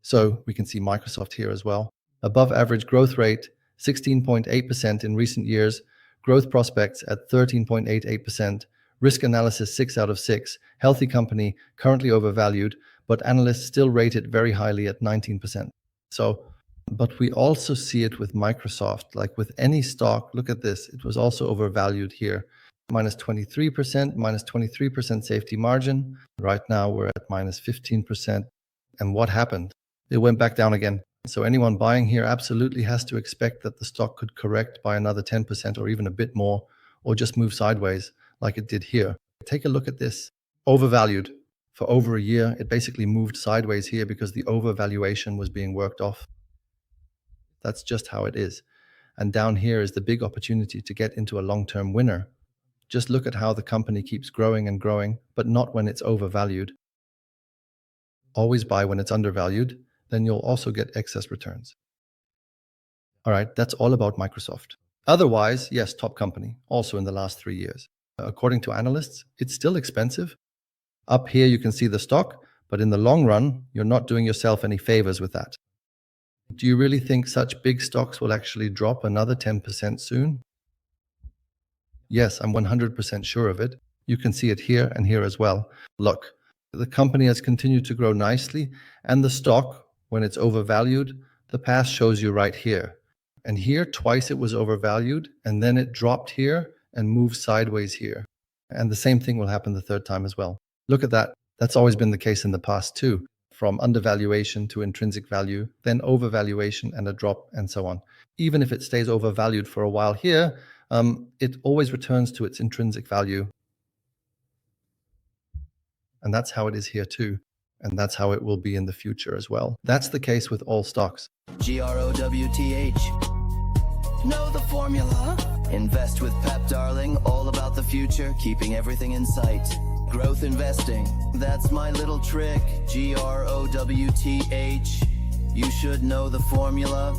So we can see Microsoft here as well. Above average growth rate, 16.8% in recent years, growth prospects at 13.88%, risk analysis 6 out of 6, healthy company, currently overvalued, but analysts still rate it very highly at 19%. But we also see it with Microsoft, like with any stock. Look at this, it was also overvalued here. Minus 23% safety margin. Right now we're at minus 15%. And what happened? It went back down again. So anyone buying here absolutely has to expect that the stock could correct by another 10% or even a bit more, or just move sideways like it did here. Take a look at this. Overvalued for over a year. It basically moved sideways here because the overvaluation was being worked off. That's just how it is. And down here is the big opportunity to get into a long-term winner. Just look at how the company keeps growing and growing, but not when it's overvalued. Always buy when it's undervalued, then you'll also get excess returns. All right, that's all about Microsoft. Otherwise, yes, top company, also in the last 3 years. According to analysts, it's still expensive. Up here you can see the stock, but in the long run, you're not doing yourself any favors with that. Do you really think such big stocks will actually drop another 10% soon? Yes, I'm 100% sure of it. You can see it here and here as well. Look, the company has continued to grow nicely, and the stock, when it's overvalued, the past shows you right here. And here, twice it was overvalued, and then it dropped here and moved sideways here. And the same thing will happen the third time as well. Look at that. That's always been the case in the past too. From undervaluation to intrinsic value, then overvaluation and a drop, and so on. Even if it stays overvalued for a while here, it always returns to its intrinsic value. And that's how it is here too. And that's how it will be in the future as well. That's the case with all stocks. GROWTH. Know the formula. Invest with Pep, darling. All about the future, keeping everything in sight. Growth investing, that's my little trick. GROWTH. You should know the formula.